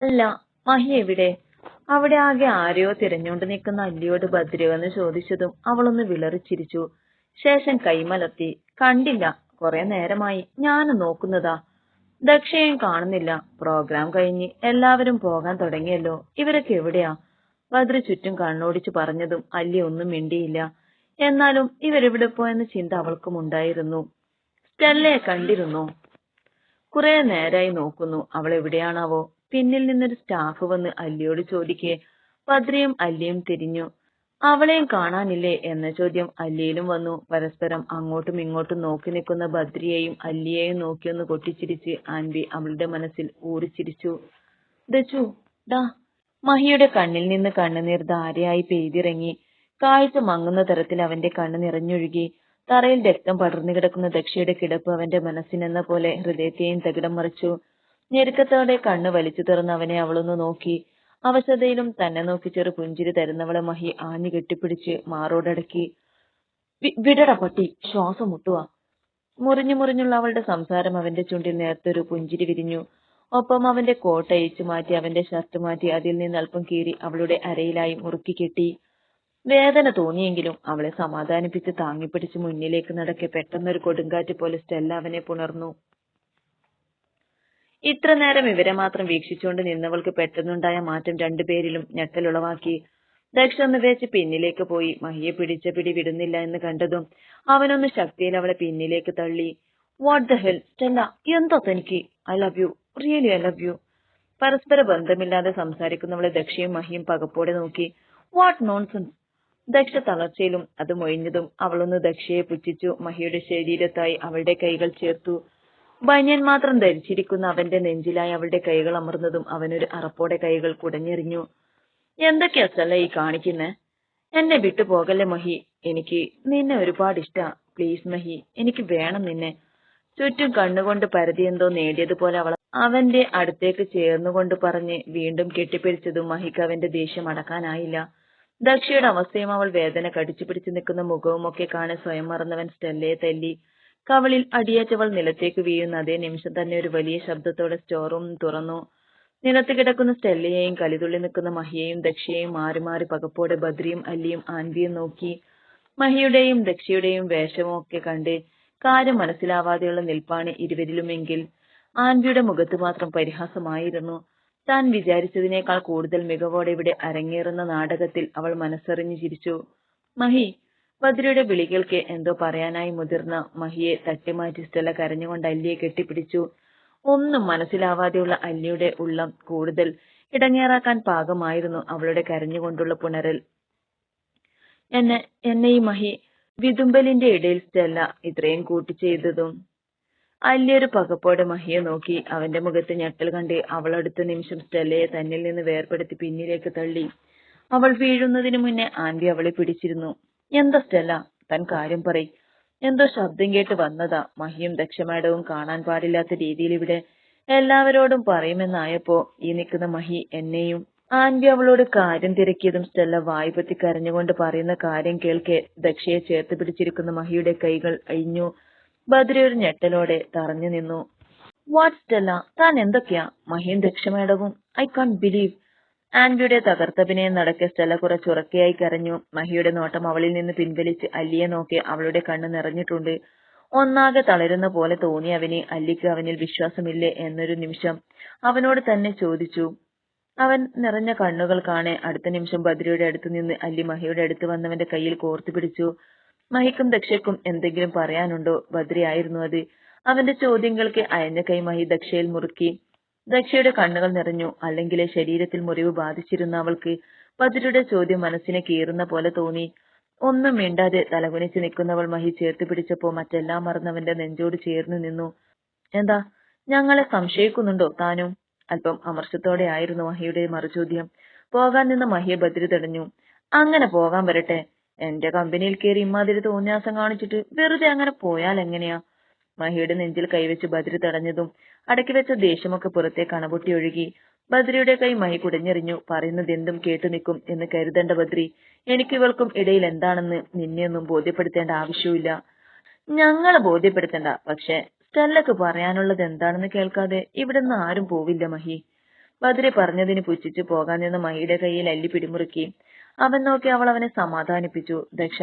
അല്ല, മഹി എവിടെ? അവിടെ ആകെ ആരെയോ തിരഞ്ഞുകൊണ്ട് നിൽക്കുന്ന അല്ലിയോട് ഭദ്രവെന്ന് ചോദിച്ചതും അവളൊന്ന് വിളറിച്ചിരിച്ചു. ശേഷം കൈമലർത്തി. കണ്ടില്ല, കുറെ നേരമായി ഞാനും നോക്കുന്നതാ. ദക്ഷയും കാണുന്നില്ല. പ്രോഗ്രാം കഴിഞ്ഞ് എല്ലാവരും പോകാൻ തുടങ്ങിയല്ലോ. ഇവരൊക്കെ എവിടെയാ? ഭദ്ര ചുറ്റും കണ്ണോടിച്ചു പറഞ്ഞതും അല്ലി ഒന്നും മിണ്ടിയില്ല. എന്നാലും ഇവരെവിടെ പോയെന്ന ചിന്ത അവൾക്കും ഉണ്ടായിരുന്നു. സ്റ്റെല്ലയെ കണ്ടിരുന്നോ? കുറെ നേരായി നോക്കുന്നു. അവൾ എവിടെയാണാവോ? പിന്നിൽ നിന്നൊരു സ്റ്റാഫ് വന്ന് അല്ലിയോട് ചോദിക്കേ. ഭദ്രയും അല്ലിയും തിരിഞ്ഞു. അവളെയും കാണാനില്ലേ എന്ന ചോദ്യം അല്ലിയിലും വന്നു. പരസ്പരം അങ്ങോട്ടും ഇങ്ങോട്ടും നോക്കി നിൽക്കുന്ന ഭദ്രയെയും അല്ലിയെയും നോക്കിയൊന്ന് പൊട്ടിച്ചിരിച്ച് ആൻവി അവളുടെ മനസ്സിൽ ഊറിച്ചിരിച്ചു. ദച്ചു, ഡാ. മഹിയുടെ കണ്ണിൽ നിന്ന് കണ്ണുനീർ ധാരയായി പെയ്തിറങ്ങി. കാഴ്ച മങ്ങുന്ന തരത്തിൽ അവന്റെ കണ്ണ് നിറഞ്ഞൊഴുകി. തറയിൽ രക്തം പടർന്നു കിടക്കുന്ന ദക്ഷയുടെ കിടപ്പ് അവന്റെ മനസ്സിനെന്ന പോലെ ഹൃദയത്തെയും തകിടം മറിച്ചു. ഞെരുക്കത്തോടെ കണ്ണ് വലിച്ചു തുറന്ന് അവനെ അവളൊന്ന് നോക്കി. അവശതയിലും തന്നെ നോക്കി ചെറു പുഞ്ചിരി തരുന്നവളെ മഹി ആഞ്ഞു കെട്ടിപ്പിടിച്ച് മാറോടടക്കി. വിടട പട്ടി, ശ്വാസം മുട്ടുവാ. മുറിഞ്ഞു മുറിഞ്ഞുള്ള അവളുടെ സംസാരം അവന്റെ ചുണ്ടിൽ നേർത്തൊരു പുഞ്ചിരി വിരിഞ്ഞു. ഒപ്പം അവന്റെ കോട്ട് അഴിച്ചു മാറ്റി അവന്റെ ഷർട്ട് മാറ്റി അതിൽ നിന്ന് അല്പം കീറി അവളുടെ അരയിലായി മുറുക്കി കെട്ടി. വേദന തോന്നിയെങ്കിലും അവളെ സമാധാനിപ്പിച്ച് താങ്ങിപ്പിടിച്ച് മുന്നിലേക്ക് നടക്കെ പെട്ടെന്നൊരു കൊടുങ്കാറ്റ് പോലെ സ്റ്റെല്ല അവനെ പുണർന്നു. ഇത്ര നേരം ഇവരെ മാത്രം വീക്ഷിച്ചുകൊണ്ട് നിന്നവൾക്ക് പെട്ടെന്നുണ്ടായ മാറ്റം രണ്ടുപേരിലും ഞെട്ടലുളവാക്കി. ദക്ഷ ഒന്ന് വെച്ച് പിന്നിലേക്ക് പോയി. മഹിയെ പിടിച്ച പിടി വിടുന്നില്ല എന്ന് കണ്ടതും അവനൊന്ന് ശക്തിയിൽ അവളെ പിന്നിലേക്ക് തള്ളി. വാട്ട് ദ ഹെൽ സ്റ്റെല്ല, എന്താ തനിക്ക്? I love you, really I love you. പരസ്പര ബന്ധമില്ലാതെ സംസാരിക്കുന്നവളെ ദക്ഷയും മഹിയും പകപ്പോടെ നോക്കി. What nonsense. ദക്ഷ തളർച്ചയിലും അത് മൊഴിഞ്ഞതും അവളൊന്ന് ദക്ഷയെ പുച്ഛിച്ചു. മഹിയുടെ ശരീരത്തായി അവളുടെ കൈകൾ ചേർത്തു. ബനിയൻ മാത്രം ധരിച്ചിരിക്കുന്ന അവന്റെ നെഞ്ചിലായി അവളുടെ കൈകൾ അമർന്നതും അവനൊരു അറപ്പോടെ കൈകൾ കുടഞ്ഞെറിഞ്ഞു. എന്തൊക്കെയാ സ്റ്റെല്ല ഈ കാണിക്കുന്നേ? എന്നെ വിട്ടു പോകല്ലേ മഹി. എനിക്ക് നിന്നെ ഒരുപാട് ഇഷ്ടാ. പ്ലീസ് മഹി, എനിക്ക് വേണം നിന്നെ. ചുറ്റും കണ്ണുകൊണ്ട് പരതിയെന്തോ നേടിയതുപോലെ അവൾ അവന്റെ അടുത്തേക്ക് ചേർന്നുകൊണ്ട് പറഞ്ഞ് വീണ്ടും കെട്ടിപ്പിടിച്ചതും മഹിക്ക് അവന്റെ ദേഷ്യം അടക്കാനായില്ല. ദക്ഷയുടെ അവസ്ഥയും അവൾ വേദന കടിച്ചു പിടിച്ചു നിൽക്കുന്ന മുഖവും ഒക്കെ കാണെ സ്വയം മറന്നവൻ സ്റ്റെല്ലയെ തല്ലി. കവളിൽ അടിയേറ്റവൾ നിലത്തേക്ക് വീഴുന്ന അതേ നിമിഷം തന്നെ ഒരു വലിയ ശബ്ദത്തോടെ സ്റ്റോർ റൂം തുറന്നു. നിലത്ത് കിടക്കുന്ന സ്റ്റെല്ലയെയും കലിതുള്ളി നിൽക്കുന്ന മഹിയെയും ദക്ഷയെയും മാറി മാറി പകപ്പോടെ ബദ്രിയും അല്ലിയും ആൻവിയും നോക്കി. മഹിയുടെയും ദക്ഷയുടെയും വേഷവും ഒക്കെ കണ്ട് കാര്യം മനസ്സിലാവാതെയുള്ള നിൽപ്പാണ് ഇരുവരിലുമെങ്കിൽ ആൻവിയുടെ മുഖത്ത് മാത്രം പരിഹാസമായിരുന്നു. താൻ വിചാരിച്ചതിനേക്കാൾ കൂടുതൽ മികവോടെ ഇവിടെ അരങ്ങേറുന്ന നാടകത്തിൽ അവൾ മനസ്സറിഞ്ഞു ചിരിച്ചു. മഹി. ബദ്രിയുടെ വിളികൾക്ക് എന്തോ പറയാനായി മുതിർന്ന മഹിയെ തട്ടിമാറ്റി സ്റ്റെല്ല കരഞ്ഞുകൊണ്ട് അല്ലിയെ കെട്ടിപ്പിടിച്ചു. ഒന്നും മനസ്സിലാവാതെയുള്ള അല്ലിയുടെ ഉള്ളം കൂടുതൽ ഇടങ്ങേറാക്കാൻ പാകമായിരുന്നു അവളുടെ കരഞ്ഞുകൊണ്ടുള്ള പുണരൽ. എന്നെ ഈ മഹി. വിതുമ്പലിന്റെ ഇടയിൽ സ്റ്റെല്ല ഇത്രയും കൂട്ടി ചെയ്തതും അല്ലിയൊരു പകപ്പോടെ മഹിയെ നോക്കി. അവന്റെ മുഖത്ത് ഞെട്ടൽ കണ്ട് അവൾ അടുത്ത നിമിഷം സ്റ്റെല്ലയെ തന്നിൽ നിന്ന് വേർപെടുത്തി പിന്നിലേക്ക് തള്ളി. അവൾ വീഴുന്നതിന് മുന്നേ ആൻവി അവളെ പിടിച്ചിരുന്നു. എന്താ സ്റ്റെല്ല, താൻ കാര്യം പറയ്. എന്തോ ശബ്ദം കേട്ട് വന്നതാ. മഹിയും ദക്ഷമാഡവും കാണാൻ പാടില്ലാത്ത രീതിയിൽ ഇവിടെ എല്ലാവരോടും പറയുമെന്നായപ്പോ ഈ നിൽക്കുന്ന മഹി എന്നെയും. ആൻവി അവളോട് കാര്യം തിരക്കിയതും സ്റ്റെല്ല വായ്പത്തി കരഞ്ഞുകൊണ്ട് പറയുന്ന കാര്യം കേൾക്കെ ദക്ഷയെ ചേർത്ത് പിടിച്ചിരിക്കുന്ന മഹിയുടെ കൈകൾ അഴിഞ്ഞു. ബദ്ര ഒരു ഞെട്ടലോടെ തറഞ്ഞു നിന്നു. വാട്ട് സ്റ്റെല്ല, താൻ എന്തൊക്കെയാ? മഹിയും ദക്ഷമേടവും. I can't believe. ആൻവിയുടെ തകർത്തഭിനയം നടക്കെ സ്റ്റെല്ല കുറച്ചുറക്കെയായി കരഞ്ഞു. മഹിയുടെ നോട്ടം അവളിൽ നിന്ന് പിൻവലിച്ച് അല്ലിയെ നോക്കി അവളുടെ കണ്ണ് നിറഞ്ഞിട്ടുണ്ട്. ഒന്നാകെ തളരുന്ന പോലെ തോന്നി അവന്. അല്ലിക്ക് അവനിൽ വിശ്വാസമില്ലേ എന്നൊരു നിമിഷം അവനോട് തന്നെ ചോദിച്ചു. അവൻ നിറഞ്ഞ കണ്ണുകൾ കാണെ അടുത്ത നിമിഷം ബദ്രയുടെ അടുത്ത് നിന്ന് അല്ലി മഹിയുടെ അടുത്ത് വന്നവന്റെ കയ്യിൽ കോർത്തു പിടിച്ചു. മഹിക്കും ദക്ഷയ്ക്കും എന്തെങ്കിലും പറയാനുണ്ടോ? ബദ്രയായിരുന്നു അത്. അവന്റെ ചോദ്യങ്ങൾക്ക് അയഞ്ഞ കൈ മഹി ദക്ഷയിൽ മുറുക്കി. ദക്ഷയുടെ കണ്ണുകൾ നിറഞ്ഞു. അല്ലെങ്കിലേ ശരീരത്തിൽ മുറിവ് ബാധിച്ചിരുന്ന അവൾക്ക് ബദ്രയുടെ ചോദ്യം മനസ്സിനെ കീറുന്ന പോലെ തോന്നി. ഒന്നും മിണ്ടാതെ തലകുനിച്ച് നിൽക്കുന്നവൾ മഹി ചേർത്ത് പിടിച്ചപ്പോ മറ്റെല്ലാം മറന്നവന്റെ നെഞ്ചോട് ചേർന്ന് നിന്നു. എന്താ, ഞങ്ങളെ സംശയിക്കുന്നുണ്ടോ താനും? അല്പം അമർഷത്തോടെ ആയിരുന്നു മഹിയുടെ മറുചോദ്യം. പോകാൻ നിന്ന മഹിയെ ബദ്രി തടഞ്ഞു. അങ്ങനെ പോകാൻ വരട്ടെ. എന്റെ കമ്പനിയിൽ കയറി ഇമ്മാതിരി തോന്നിയാസം കാണിച്ചിട്ട് വെറുതെ അങ്ങനെ പോയാൽ എങ്ങനെയാ? മഹിയുടെ നെഞ്ചിൽ കൈവച്ച് ബദ്രി തടഞ്ഞതും അടക്കി വെച്ച ദേഷ്യമൊക്കെ പുറത്തേക്ക് അണപൊട്ടി ഒഴുകി. ബദ്രിയുടെ കൈ മഹി കുടഞ്ഞെറിഞ്ഞു. പറയുന്നത് എന്തും കേട്ടു നിൽക്കും എന്ന് കരുതണ്ട ബദ്രി. എനിക്കിവൾക്കും ഇടയിൽ എന്താണെന്ന് നിന്നെയൊന്നും ബോധ്യപ്പെടുത്തേണ്ട ആവശ്യമില്ല. ഞങ്ങളെ ബോധ്യപ്പെടുത്തണ്ട. പക്ഷെ സ്റ്റെല്ലക്ക് പറയാനുള്ളത് എന്താണെന്ന് കേൾക്കാതെ ഇവിടുന്ന് ആരും പോവില്ല മഹി. ബദ്രി പറഞ്ഞതിന് പുച്ഛിച്ചു പോകാൻ നിന്ന് മഹിയുടെ കയ്യിൽ അല്ലി പിടിമുറുക്കി. അവൻ നോക്കി അവൾ അവനെ സമാധാനിപ്പിച്ചു. ദക്ഷ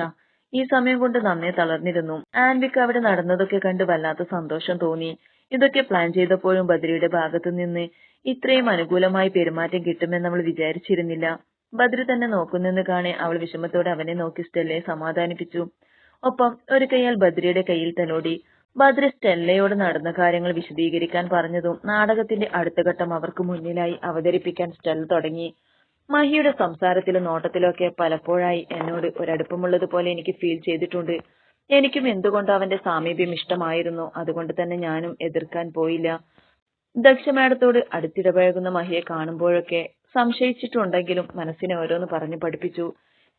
ഈ സമയം കൊണ്ട് നന്നേ തളർന്നിരുന്നു. ആൻവിക്ക് അവിടെ നടന്നതൊക്കെ കണ്ട് വല്ലാത്ത സന്തോഷം തോന്നി. ഇതൊക്കെ പ്ലാൻ ചെയ്തപ്പോഴും ബദ്രിയുടെ ഭാഗത്തു നിന്ന് ഇത്രയും അനുകൂലമായി പെരുമാറ്റം കിട്ടുമെന്ന് അവൾ വിചാരിച്ചിരുന്നില്ല. ബദ്രി തന്നെ നോക്കുന്നെന്ന് കാണെ അവൾ വിഷമത്തോടെ അവനെ നോക്കി സ്റ്റെല്ലയെ സമാധാനിപ്പിച്ചു. ഒപ്പം ഒരു കൈയാൽ ബദ്രിയുടെ കയ്യിൽ തലോടി. ബദ്രി സ്റ്റെല്ലയോട് നടന്ന കാര്യങ്ങൾ വിശദീകരിക്കാൻ പറഞ്ഞതും നാടകത്തിന്റെ അടുത്ത ഘട്ടം അവർക്ക് മുന്നിലായി അവതരിപ്പിക്കാൻ സ്റ്റെല്ല തുടങ്ങി. മഹിയുടെ സംസാരത്തിലും നോട്ടത്തിലൊക്കെ പലപ്പോഴായി എന്നോട് ഒരടുപ്പമുള്ളതുപോലെ എനിക്ക് ഫീൽ ചെയ്തിട്ടുണ്ട്. എനിക്കും എന്തുകൊണ്ടോ അവന്റെ സാമീപ്യം ഇഷ്ടമായിരുന്നു. അതുകൊണ്ട് തന്നെ ഞാനും എതിർക്കാൻ പോയില്ല. ദക്ഷ മാഡത്തോട് അടുത്തിടപഴകുന്ന മഹിയെ കാണുമ്പോഴൊക്കെ സംശയിച്ചിട്ടുണ്ടെങ്കിലും മനസ്സിനെ ഓരോന്ന് പറഞ്ഞു പഠിപ്പിച്ചു.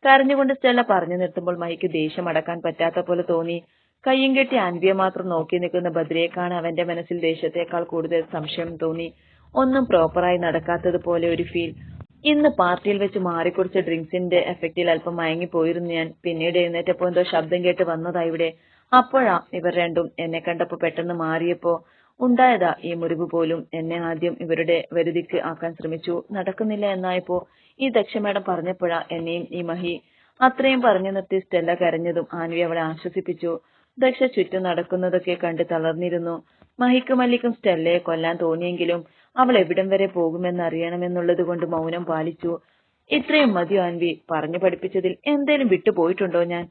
കരഞ്ഞുകൊണ്ട് സ്റ്റെല്ല പറഞ്ഞു നിർത്തുമ്പോൾ മഹിക്ക് ദേഷ്യം അടക്കാൻ പറ്റാത്ത പോലെ തോന്നി. കയ്യും കെട്ടി ആൻവിയെ മാത്രം നോക്കി നിൽക്കുന്ന ബദ്രിയെ കാണാൻ അവന്റെ മനസ്സിൽ ദേഷ്യത്തെക്കാൾ കൂടുതൽ സംശയം തോന്നി. ഒന്നും പ്രോപ്പറായി നടക്കാത്തതുപോലെ ഒരു ഫീൽ. ഇന്ന് പാർട്ടിയിൽ വെച്ച് മാറിക്കുടിച്ച ഡ്രിങ്ക്സിന്റെ എഫക്റ്റിൽ അല്പം മയങ്ങിപ്പോയിരുന്നു ഞാൻ. പിന്നീട് എഴുന്നേറ്റപ്പോ എന്തോ ശബ്ദം കേട്ട് വന്നതാ ഇവിടെ. അപ്പോഴാ ഇവർ രണ്ടും എന്നെ കണ്ടപ്പോ പെട്ടെന്ന് മാറിയപ്പോ ഉണ്ടായതാ ഈ മുറിവ് പോലും. എന്നെ ആദ്യം ഇവരുടെ വരുതിക്ക് ആക്കാൻ ശ്രമിച്ചു. നടക്കുന്നില്ല എന്നായപ്പോ ഈ ദക്ഷ മേഡം പറഞ്ഞപ്പോഴാ എന്നെയും ഈ മഹി. അത്രയും പറഞ്ഞു നിർത്തി സ്റ്റെല്ല കരഞ്ഞതും ആൻവി അവളെ ആശ്വസിപ്പിച്ചു. ദക്ഷ ചുറ്റും നടക്കുന്നതൊക്കെ കണ്ട് തളർന്നിരുന്നു. മഹിക്കും മല്ലിക്കും സ്റ്റെല്ലയെ കൊല്ലാൻ തോന്നിയെങ്കിലും അവൾ എവിടം വരെ പോകുമെന്ന് അറിയണമെന്നുള്ളത് കൊണ്ട് മൗനം പാലിച്ചു. ഇത്രയും മതിയോ ആൻവി? പറഞ്ഞു പഠിപ്പിച്ചതിൽ എന്തേലും വിട്ടുപോയിട്ടുണ്ടോ ഞാൻ?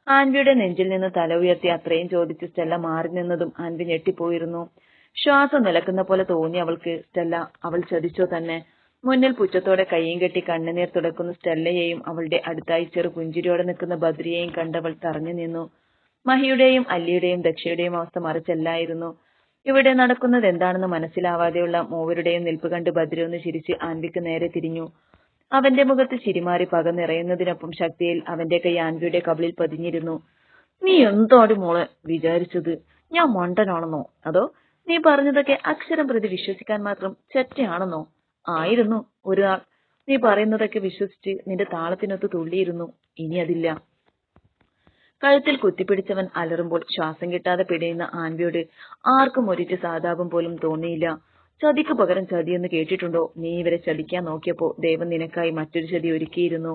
ആൻവിയുടെ നെഞ്ചിൽ നിന്ന് തല ഉയർത്തി അത്രയും ചോദിച്ച് സ്റ്റെല്ല മാറി നിന്നതും ആൻവി ഞെട്ടിപ്പോയിരുന്നു. ശ്വാസം നിലക്കുന്ന പോലെ തോന്നി അവൾക്ക്. സ്റ്റെല്ല അവൾ ചതിച്ചോ തന്നെ? മുന്നിൽ പുച്ഛത്തോടെ കയ്യും കെട്ടി കണ്ണുനീർ തുടക്കുന്ന സ്റ്റെല്ലയെയും അവളുടെ അടുത്തായി ചെറു പുഞ്ചിരിയോടെ നിൽക്കുന്ന ബദ്രിയെയും കണ്ടവൾ തറഞ്ഞു നിന്നു. മഹിയുടെയും അല്ലിയുടെയും ദക്ഷയുടെയും അവസ്ഥ മറിച്ചല്ലായിരുന്നു. ഇവിടെ നടക്കുന്നത് എന്താണെന്ന് മനസ്സിലാവാതെയുള്ള മൂവരുടെയും നിൽപ്പ് കണ്ട് ബദ്രി ഒന്ന് ചിരിച്ച് ആൻവിക്ക് നേരെ തിരിഞ്ഞു. അവന്റെ മുഖത്ത് ചിരിമാറി പക നിറയുന്നതിനൊപ്പം ശക്തിയിൽ അവന്റെ കൈ ആൻവിയുടെ കവിളിൽ പതിഞ്ഞിരുന്നു. നീ എന്താടി മോളെ വിചാരിച്ചത്? ഞാൻ മണ്ടനാണെന്നോ? അതോ നീ പറഞ്ഞതൊക്കെ അക്ഷരം പ്രതി വിശ്വസിക്കാൻ മാത്രം ചെറ്റയാണെന്നോ? ആയിരുന്നു ഒരു നാൾ. നീ പറയുന്നതൊക്കെ വിശ്വസിച്ച് നിന്റെ താളത്തിനൊത്ത് തുള്ളിയിരുന്നു. ഇനി അതില്ല. കഴുത്തിൽ കുത്തിപ്പിടിച്ചവൻ അലറുമ്പോൾ ശ്വാസം കിട്ടാതെ പിടയുന്ന ആൻവിയോട് ആർക്കും ഒരിറ്റ് സാതാപം പോലും തോന്നിയില്ല. ചതിക്ക് പകരം ചതിയെന്ന് കേട്ടിട്ടുണ്ടോ? നീ ഇവരെ ചതിക്കാൻ നോക്കിയപ്പോ ദൈവം നിനക്കായി മറ്റൊരു ചതി ഒരുക്കിയിരുന്നു.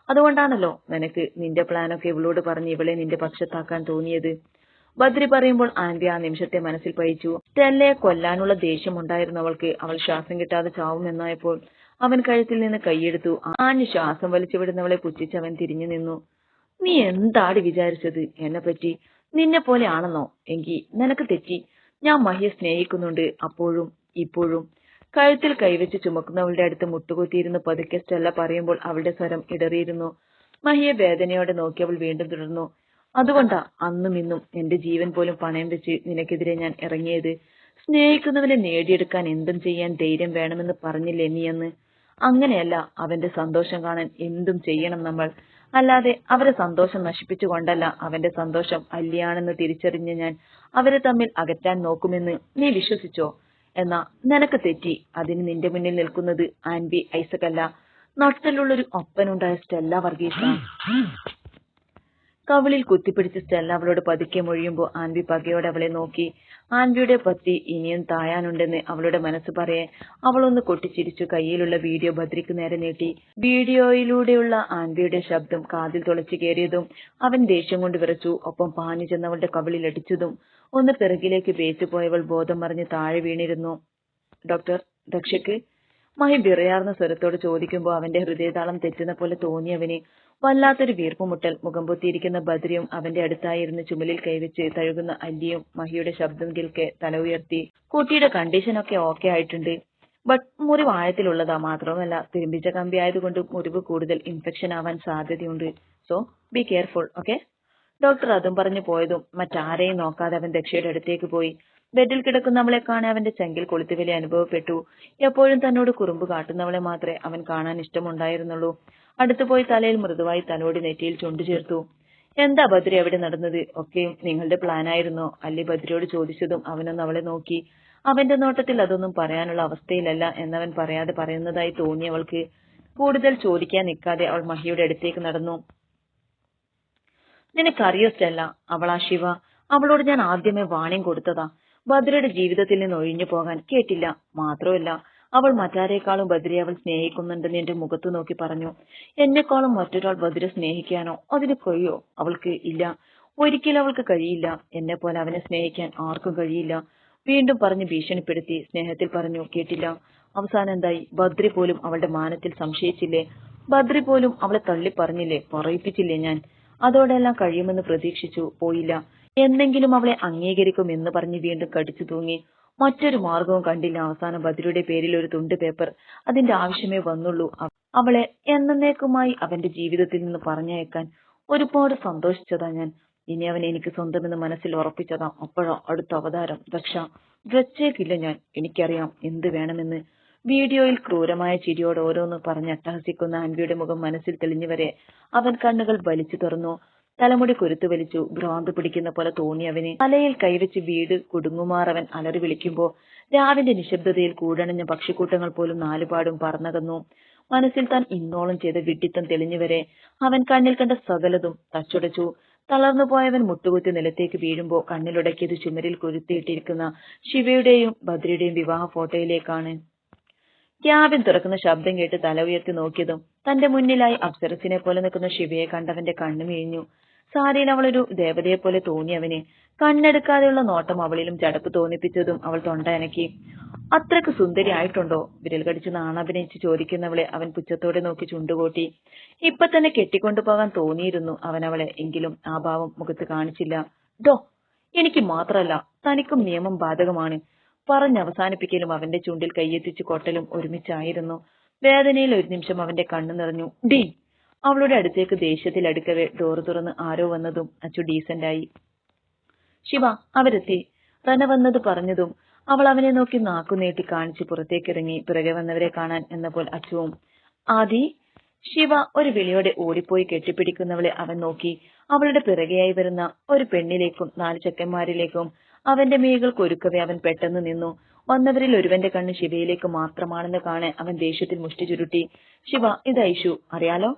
അതുകൊണ്ടാണല്ലോ നിനക്ക് നിന്റെ പ്ലാനൊക്കെ ഇവളോട് പറഞ്ഞ് ഇവളെ നിന്റെ പക്ഷത്താക്കാൻ തോന്നിയത്. ബദ്രി പറയുമ്പോൾ ആൻവി ആ നിമിഷത്തെ മനസ്സിൽ പഴിച്ചു. സ്റ്റെല്ലയെ കൊല്ലാനുള്ള ദേഷ്യമുണ്ടായിരുന്നു അവൾക്ക്. അവൾ ശ്വാസം കിട്ടാതെ ചാവുമെന്നായപ്പോൾ അവൻ കഴുത്തിൽ നിന്ന് കൈയെടുത്തു. ആഞ്ഞ് ശ്വാസം വലിച്ചുവിടുന്നവളെ പുച്ഛിച്ചവൻ തിരിഞ്ഞു നിന്നു. നീ എന്താടി വിചാരിച്ചത് എന്നെ പറ്റി? നിന്നെ പോലെ ആണെന്നോ? എങ്കി നിനക്ക് തെറ്റി. ഞാൻ മഹിയെ സ്നേഹിക്കുന്നുണ്ട്, അപ്പോഴും ഇപ്പോഴും. കഴുത്തിൽ കൈവച്ച് ചുമക്കുന്നവളുടെ അടുത്ത് മുട്ടുകുത്തിയിരുന്ന് പതുക്കെ സ്റ്റെല്ല പറയുമ്പോൾ അവളുടെ സ്വരം ഇടറിയിരുന്നു. മഹിയെ വേദനയോടെ നോക്കിയവൾ വീണ്ടും തുടർന്നു. അതുകൊണ്ടാ അന്നും ഇന്നും എന്റെ ജീവൻ പോലും പണയം വെച്ച് നിനക്കെതിരെ ഞാൻ ഇറങ്ങിയത്. സ്നേഹിക്കുന്നവനെ നേടിയെടുക്കാൻ എന്തും ചെയ്യാൻ ധൈര്യം വേണമെന്ന് പറഞ്ഞില്ലേ നീ അന്ന്? അങ്ങനെയല്ല, അവന്റെ സന്തോഷം കാണാൻ എന്തും ചെയ്യണം നമ്മൾ. അല്ലാതെ അവരെ സന്തോഷം നശിപ്പിച്ചുകൊണ്ടല്ല. അവന്റെ സന്തോഷം അല്ലിയാണെന്ന് തിരിച്ചറിഞ്ഞ് ഞാൻ അവരെ തമ്മിൽ അകറ്റാൻ നോക്കുമെന്ന് നീ വിശ്വസിച്ചോ? എന്നാ നിനക്ക് തെറ്റി. അതിന് നിന്റെ മുന്നിൽ നിൽക്കുന്നത് ആൻവി ഐസക് അല്ല, നട്ടലുള്ളൊരു ഒപ്പനുണ്ടായ സ്റ്റെല്ല വർഗീസാണ്. കവിളിൽ കുത്തിപ്പിടിച്ച് സ്റ്റെല്ല അവളോട് പതുക്കെ മൊഴിയുമ്പോൾ ആൻവി പകയോടെ അവളെ നോക്കി. ആൻവിയുടെ പത്തി ഇനിയും തായാനുണ്ടെന്ന് അവളുടെ മനസ്സ് പറയെ അവളൊന്ന് കൊട്ടിച്ചിരിച്ചു. കയ്യിലുള്ള വീഡിയോ ബദ്രിക്ക് നേരെ നീട്ടി. വീഡിയോയിലൂടെയുള്ള ആൻവിയുടെ ശബ്ദം കാതിൽ തുളച്ചു കയറിയതും അവൻ ദേഷ്യം കൊണ്ട് വിറച്ചു. ഒപ്പം പാഞ്ഞു ചെന്നവളുടെ കവിളിൽ അടിച്ചതും ഒന്ന് പിറകിലേക്ക് പേച്ചു പോയവൾ ബോധം മറിഞ്ഞ് താഴെ വീണിരുന്നു. ഡോക്ടർ, ദക്ഷയ്ക്ക്? മഹി വിറയാർന്ന സ്വരത്തോട് ചോദിക്കുമ്പോൾ അവന്റെ ഹൃദയതാളം തെറ്റുന്ന പോലെ തോന്നിയവന് വല്ലാത്തൊരു വീർപ്പുമുട്ടൽ. മുഖം പൊത്തിയിരിക്കുന്ന ബദ്രിയും അവന്റെ അടുത്തായിരുന്ന് ചുമലിൽ കൈവച്ച് തഴുകുന്ന അല്ലിയും മഹിയുടെ ശബ്ദം കേൾക്കെ തല ഉയർത്തി. കുട്ടിയുടെ കണ്ടീഷനൊക്കെ ഓക്കെ ആയിട്ടുണ്ട്, ബട്ട് മുറിവ് ആഴത്തിലുള്ളതാ. മാത്രമല്ല തിരുമ്പിച്ച കമ്പി ആയതുകൊണ്ട് മുറിവ് കൂടുതൽ ഇൻഫെക്ഷൻ ആവാൻ സാധ്യതയുണ്ട്. So be careful, okay? Doctor അതും പറഞ്ഞു പോയതും മറ്റാരെയും നോക്കാതെ അവൻ ദക്ഷയുടെ അടുത്തേക്ക് പോയി. ബെഡിൽ കിടക്കുന്നവളെ കാണാൻ അവന്റെ ചെങ്കിൽ കൊളുത്തുവിലി അനുഭവപ്പെട്ടു. എപ്പോഴും തന്നോട് കുറുമ്പ് കാട്ടുന്നവളെ മാത്രമേ അവൻ കാണാൻ ഇഷ്ടമുണ്ടായിരുന്നുള്ളൂ. അടുത്തുപോയി തലയിൽ മൃദുവായി തലോടി നെറ്റിയിൽ ചുണ്ടു ചേർത്തു. എന്താ ബദ്രി അവിടെ നടന്നത്? ഒക്കെയും നിങ്ങളുടെ പ്ലാനായിരുന്നോ? അല്ലി ബദ്രിയോട് ചോദിച്ചതും അവനൊന്ന് അവളെ നോക്കി. അവന്റെ നോട്ടത്തിൽ അതൊന്നും പറയാനുള്ള അവസ്ഥയിലല്ല എന്നവൻ പറയാതെ പറയുന്നതായി തോന്നിയവൾക്ക്. കൂടുതൽ ചോദിക്കാൻ നിൽക്കാതെ അവൾ മഹിയുടെ അടുത്തേക്ക് നടന്നു. നിനക്കറിയോ സ്റ്റെല്ല, അവളാ ശിവ. അവളോട് ഞാൻ ആദ്യമേ വാണിംഗ് കൊടുത്തതാ, ബദ്രയുടെ ജീവിതത്തിൽ നിന്ന് ഒഴിഞ്ഞു പോകാൻ. കേട്ടില്ല. മാത്രമല്ല അവൾ മറ്റാരേക്കാളും ബദ്രയെ അവൾ സ്നേഹിക്കുന്നുണ്ടെന്ന് എന്റെ മുഖത്ത് നോക്കി പറഞ്ഞു. എന്നെക്കാളും മറ്റൊരാൾ ബദ്ര സ്നേഹിക്കാനോ? അതിന് കഴിയോ? അവൾക്ക് ഇല്ല. ഒരിക്കലും അവൾക്ക് കഴിയില്ല. എന്നെ പോലെ അവനെ സ്നേഹിക്കാൻ ആർക്കും കഴിയില്ല. വീണ്ടും പറഞ്ഞ് ഭീഷണിപ്പെടുത്തി. സ്നേഹത്തിൽ പറഞ്ഞു, കേട്ടില്ല. അവസാനം എന്തായി? ബദ്രി പോലും അവളുടെ മാനത്തിൽ സംശയിച്ചില്ലേ? ബദ്രി പോലും അവളെ തള്ളി പറഞ്ഞില്ലേ? പറയിപ്പിച്ചില്ലേ ഞാൻ? അതോടെല്ലാം കഴിയുമെന്ന് പ്രതീക്ഷിച്ചു. പോയില്ല. എന്നെങ്കിലും അവളെ അംഗീകരിക്കും എന്ന് പറഞ്ഞ് വീണ്ടും കടിച്ചു തൂങ്ങി. മറ്റൊരു മാർഗവും കണ്ടില്ല. അവസാനം ബദ്രിയുടെ പേരിൽ ഒരു തുണ്ട് പേപ്പർ. അതിന്റെ ആവശ്യമേ വന്നുള്ളൂ. അവളെ എന്നേക്കുമായി അവന്റെ ജീവിതത്തിൽ നിന്ന് പറഞ്ഞയക്കാൻ. ഒരുപാട് സന്തോഷിച്ചതാ ഞാൻ. ഇനി അവൻ എനിക്ക് സ്വന്തമെന്ന് മനസ്സിൽ ഉറപ്പിച്ചതാ. അപ്പോഴാ അടുത്ത അവതാരം. ദക്ഷ വെച്ചേക്കില്ല ഞാൻ. എനിക്കറിയാം എന്ത് വേണമെന്ന്. വീഡിയോയിൽ ക്രൂരമായ ചിരിയോട് ഓരോന്ന് പറഞ്ഞ് അട്ടഹസിക്കുന്ന അൻവിയുടെ മുഖം മനസ്സിൽ തെളിഞ്ഞുവരെ അവൻ കണ്ണുകൾ വലിച്ചു തുറന്നു. തലമുടി കുരുത്തു വലിച്ചു. ഭ്രാന്ത് പിടിക്കുന്ന പോലെ തോന്നി അവന്. തലയിൽ കൈവച്ച് വീട് കുടുങ്ങുമാറവൻ അലറി വിളിക്കുമ്പോ രാവിന്റെ നിശബ്ദതയിൽ കൂടണഞ്ഞ പക്ഷിക്കൂട്ടങ്ങൾ പോലും നാലുപാടും പറന്നകന്നു. മനസ്സിൽ താൻ ഇന്നോളം ചെയ്ത വിഡ്ഢിത്തം തെളിഞ്ഞുവരെ അവൻ കണ്ണിൽ കണ്ട സകലതും തച്ചുടച്ചു. തളർന്നു പോയവൻ മുട്ടുകുത്തി നിലത്തേക്ക് വീഴുമ്പോ കണ്ണിലുടക്കിയത് ചുമരിൽ കുരുത്തിയിട്ടിരിക്കുന്ന ശിവയുടെയും ബദ്രയുടെയും വിവാഹ ഫോട്ടോയിലേക്കാണ്. ക്യാബിൻ തുറക്കുന്ന ശബ്ദം കേട്ട് തല ഉയർത്തി നോക്കിയതും തന്റെ മുന്നിലായി അപ്സരസിനെ പോലെ നിൽക്കുന്ന ശിവയെ കണ്ടവന്റെ കണ്ണു മിഴിഞ്ഞു. സാരിയിൽ അവളൊരു ദേവതയെ പോലെ തോന്നി അവന്. കണ്ണെടുക്കാതെയുള്ള നോട്ടം അവളിലും ചടപ്പ് തോന്നിപ്പിച്ചതും അവൾ തൊണ്ട അനക്കി. അത്രക്ക് സുന്ദരി ആയിട്ടുണ്ടോ? വിരൽ കടിച്ച് നാണഭിനയിച്ച് ചോദിക്കുന്നവളെ അവൻ പുച്ഛത്തോടെ നോക്കി ചുണ്ടുകൂട്ടി. ഇപ്പൊ തന്നെ കെട്ടിക്കൊണ്ടുപോകാൻ തോന്നിയിരുന്നു അവനവളെ. എങ്കിലും ആ ഭാവം മുഖത്ത് കാണിച്ചില്ല. ഡോ, എനിക്ക് മാത്രല്ല തനിക്കും നിയമം ബാധകമാണ്. പറഞ്ഞവസാനിപ്പിക്കലും അവന്റെ ചുണ്ടിൽ കൈയെത്തിച്ച് കൊട്ടലും ഒരുമിച്ചായിരുന്നു. വേദനയിൽ ഒരു നിമിഷം അവന്റെ കണ്ണു നിറഞ്ഞു. ഡീ! അവളുടെ അടുത്തേക്ക് ദേഷ്യത്തിൽ അടുക്കവേ ഡോറ് തുറന്ന് ആരോ വന്നതും അച്ചു ഡീസന്റായി. ശിവ, അവരെത്തി. റന വന്നത് പറഞ്ഞതും അവൾ അവനെ നോക്കി നാക്കു നീട്ടി കാണിച്ച് പുറത്തേക്കിറങ്ങി. പിറകെ വന്നവരെ കാണാൻ എന്നപ്പോൾ അച്ചുവും. ആദി! ശിവ ഒരു വിളിയോടെ ഓടിപ്പോയി കെട്ടിപ്പിടിക്കുന്നവളെ അവൻ നോക്കി. അവളുടെ പിറകെയായി വരുന്ന ഒരു പെണ്ണിലേക്കും 4 ചെക്കന്മാരിലേക്കും അവന്റെ മിഴികൾ കൊരുക്കവേ അവൻ പെട്ടെന്ന് നിന്നു. വന്നവരിൽ ഒരുവന്റെ കണ്ണ് ശിവയിലേക്ക് മാത്രമാണെന്ന് കാണാൻ അവൻ ദേഷ്യത്തിൽ മുഷ്ടി ചുരുട്ടി. ശിവ, ഇത് ഐഷു. അറിയാലോ?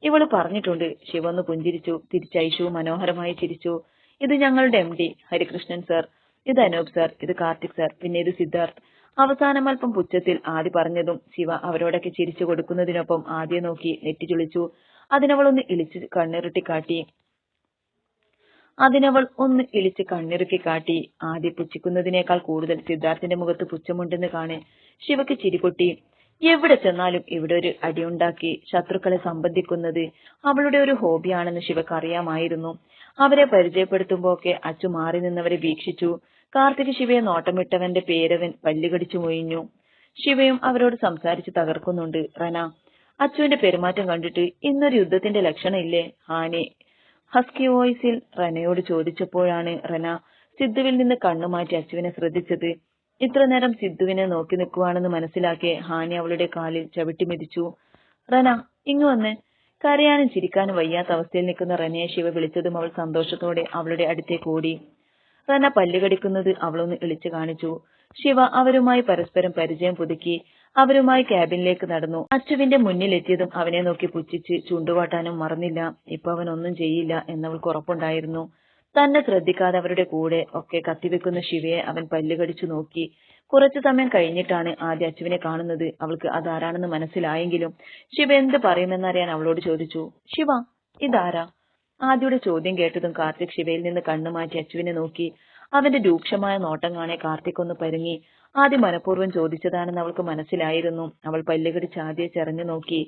ഇവള് പറഞ്ഞിട്ടുണ്ട്. ശിവ ഒന്ന് പുഞ്ചിരിച്ചു. തിരിച്ച് ഐഷു മനോഹരമായി ചിരിച്ചു. ഇത് ഞങ്ങളുടെ MD ഹരികൃഷ്ണൻ സർ, ഇത് അനൂപ് സർ, ഇത് കാർത്തിക് സർ, പിന്നെ ഇത് സിദ്ധാർത്ഥ്. അവസാനം അല്പം പുച്ഛത്തിൽ ആദി പറഞ്ഞതും ശിവ അവരോടൊക്കെ ചിരിച്ചു കൊടുക്കുന്നതിനൊപ്പം ആദ്യം നോക്കി നെറ്റി ചുളിച്ചു. അതിനവൾ ഒന്ന് ഇളിച്ച് കണ്ണിറുക്കി കാട്ടി. ആദ്യം പുച്ഛിക്കുന്നതിനേക്കാൾ കൂടുതൽ സിദ്ധാർത്ഥിന്റെ മുഖത്ത് പുച്ഛമുണ്ടെന്ന് കാണെ ശിവക്ക് ചിരിപൊട്ടി. എവിടെ ചെന്നാലും ഇവിടെ ഒരു അടിയുണ്ടാക്കി ശത്രുക്കളെ സംബന്ധിക്കുന്നത് അവളുടെ ഒരു ഹോബിയാണെന്ന് ശിവക്ക് അറിയാമായിരുന്നു. അവരെ പരിചയപ്പെടുത്തുമ്പോ ഒക്കെ അച്ചു മാറി നിന്നവരെ വീക്ഷിച്ചു. കാർത്തിക് ശിവയെ നോട്ടമിട്ടവന്റെ പേരവൻ പല്ലുകടിച്ചു മൊയിഞ്ഞു. ശിവയും അവരോട് സംസാരിച്ച് തകർക്കുന്നുണ്ട്. റന അച്ചുവിന്റെ പെരുമാറ്റം കണ്ടിട്ട് ഇന്നൊരു യുദ്ധത്തിന്റെ ലക്ഷണം ഇല്ലേ? ഹാനി ഹസ്കി വോയിസിൽ റനയോട് ചോദിച്ചപ്പോഴാണ് റന സിദ്ധുവിൽ നിന്ന് കണ്ണുമാറ്റി അച്ചുവിനെ ശ്രദ്ധിച്ചത്. ഇത്ര നേരം സിദ്ധുവിനെ നോക്കി നിൽക്കുവാണെന്ന് മനസ്സിലാക്കി ഹാനി അവളുടെ കാലിൽ ചവിട്ടി മെതിച്ചു. റന, ഇങ്ങു വന്നേ. കരയാനും ചിരിക്കാനും വയ്യാത്ത അവസ്ഥയിൽ നിൽക്കുന്ന റനയെ ശിവ വിളിച്ചതും അവൾ സന്തോഷത്തോടെ അവളുടെ അടുത്തേക്ക് ഓടി. റന പല്ലുകടിക്കുന്നത് അവളൊന്ന് ഇളിച്ചു കാണിച്ചു. ശിവ അവരുമായി പരസ്പരം പരിചയം പുതുക്കി. അവരുമായി ക്യാബിനിലേക്ക് നടന്നു. അച്ചുവിന്റെ മുന്നിലെത്തിയതും അവനെ നോക്കി പുച്ഛിച്ച് ചുണ്ടുകാട്ടാനും മറന്നില്ല. ഇപ്പൊ അവൻ ഒന്നും ചെയ്യില്ല എന്നവൾക്ക് ഉറപ്പുണ്ടായിരുന്നു. തന്നെ ശ്രദ്ധിക്കാതെ അവരുടെ കൂടെ ഒക്കെ കത്തിവെക്കുന്ന ശിവയെ അവൻ പല്ലുകടിച്ചു നോക്കി. കുറച്ചു സമയം കഴിഞ്ഞിട്ടാണ് ആദ്യ അച്ചുവിനെ കാണുന്നത്. അവൾക്ക് അതാരാണെന്ന് മനസ്സിലായെങ്കിലും ശിവ എന്ത് പറയുമെന്നറിയാൻ അവളോട് ചോദിച്ചു. ശിവ, ഇതാരാ? ആദ്യയുടെ ചോദ്യം കേട്ടതും കാർത്തിക് ശിവയിൽ നിന്ന് കണ്ണുമാറ്റി അച്ചുവിനെ നോക്കി. അവന്റെ രൂക്ഷമായ നോട്ടം കാണെ കാർത്തിക് ഒന്ന് പരുങ്ങി. ആദ്യം മനഃപൂർവ്വം ചോദിച്ചതാണെന്ന് അവൾക്ക് മനസ്സിലായിരുന്നു. അവൾ പല്ലുകടിച്ച് ആദ്യം ചെറഞ്ഞു നോക്കി.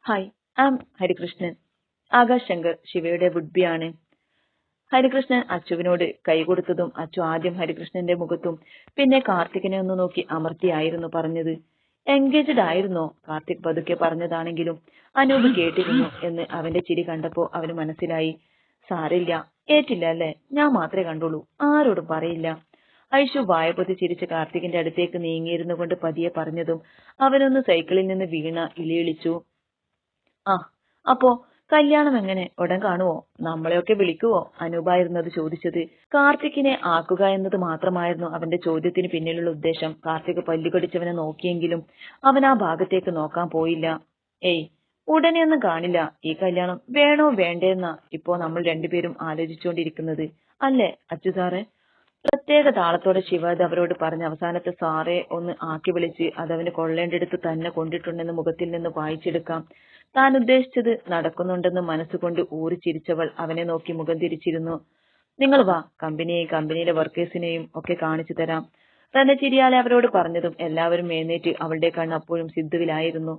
Hi, I am Harikrishnan. Akash Shankar ശിവയുടെ വുഡ്ബിയാണ്. ഹരികൃഷ്ണൻ അച്ചുവിനോട് കൈകൊടുത്തതും അച്ചു ആദ്യം ഹരികൃഷ്ണന്റെ മുഖത്തും പിന്നെ കാർത്തികിനെ ഒന്ന് നോക്കി അമർത്തിയായിരുന്നു പറഞ്ഞത്. എൻഗേജ്ഡ് ആയിരുന്നോ? കാർത്തിക് പതുക്കെ പറഞ്ഞതാണെങ്കിലും അനൂപ് കേട്ടിരുന്നു എന്ന് അവന്റെ ചിരി കണ്ടപ്പോ അവന് മനസ്സിലായി. സാരില്ല, ഏറ്റില്ല അല്ലേ? ഞാൻ മാത്രമേ കണ്ടുള്ളൂ, ആരോടും പറയില്ല. ഐഷു വായപൊത്തി ചിരിച്ച് കാർത്തികിന്റെ അടുത്തേക്ക് നീങ്ങിയിരുന്നു കൊണ്ട് പതിയെ പറഞ്ഞതും അവനൊന്ന് സൈക്കിളിൽ നിന്ന് വീണ ഇളിയിളിച്ചു. ആ, അപ്പോ കല്യാണം എങ്ങനെ? ഉടൻ കാണുവോ? നമ്മളെയൊക്കെ വിളിക്കുവോ? അനൂപായിരുന്നത് ചോദിച്ചത്. കാർത്തിക്കിനെ ആക്കുക എന്നത് മാത്രമായിരുന്നു അവന്റെ ചോദ്യത്തിന് പിന്നിലുള്ള ഉദ്ദേശം. കാർത്തിക് പല്ലുകടിച്ചവനെ നോക്കിയെങ്കിലും അവൻ ആ ഭാഗത്തേക്ക് നോക്കാൻ പോയില്ല. ഏയ്, ഉടനെയൊന്നും കാണില്ല. ഈ കല്യാണം വേണോ വേണ്ടേന്നാ ഇപ്പോ നമ്മൾ രണ്ടുപേരും ആലോചിച്ചുകൊണ്ടിരിക്കുന്നത്, അല്ലേ അച്ചു സാറേ? പ്രത്യേക താളത്തോടെ ശിവ അത് അവരോട് പറഞ്ഞ് അവസാനത്തെ സാറെ ഒന്ന് ആക്കി വിളിച്ച് അതവന് കൊള്ളേണ്ടടുത്ത് തന്നെ കൊണ്ടിട്ടുണ്ടെന്ന് മുഖത്തിൽ നിന്ന് വായിച്ചെടുക്കാം. താൻ ഉദ്ദേശിച്ചത് നടക്കുന്നുണ്ടെന്ന് മനസ്സുകൊണ്ട് ഊറിച്ചിരിച്ചവൾ അവനെ നോക്കി മുഖം തിരിച്ചിരുന്നു. നിങ്ങൾ വാ, കമ്പനിയെയും കമ്പനിയിലെ വർക്കേഴ്സിനെയും ഒക്കെ കാണിച്ചു തരാം. റന ചിരിയാലെ അവരോട് പറഞ്ഞതും എല്ലാവരും എഴുന്നേറ്റ് അവളുടെ കണ്ണ് അപ്പോഴും സിദ്ധുവിലായിരുന്നു.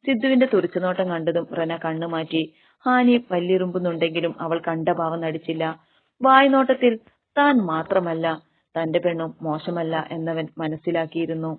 സിദ്ധുവിന്റെ തുറിച്ചുനോട്ടം കണ്ടതും റന കണ്ണു മാറ്റി. ഹാനി പല്ലിറുമ്പുന്നുണ്ടെങ്കിലും അവൾ കണ്ട ഭാവം നടിച്ചില്ല. വായ്നോട്ടത്തിൽ താൻ മാത്രമല്ല തന്റെ പെണ്ണും മോശമല്ല എന്നവൻ മനസ്സിലാക്കിയിരുന്നു.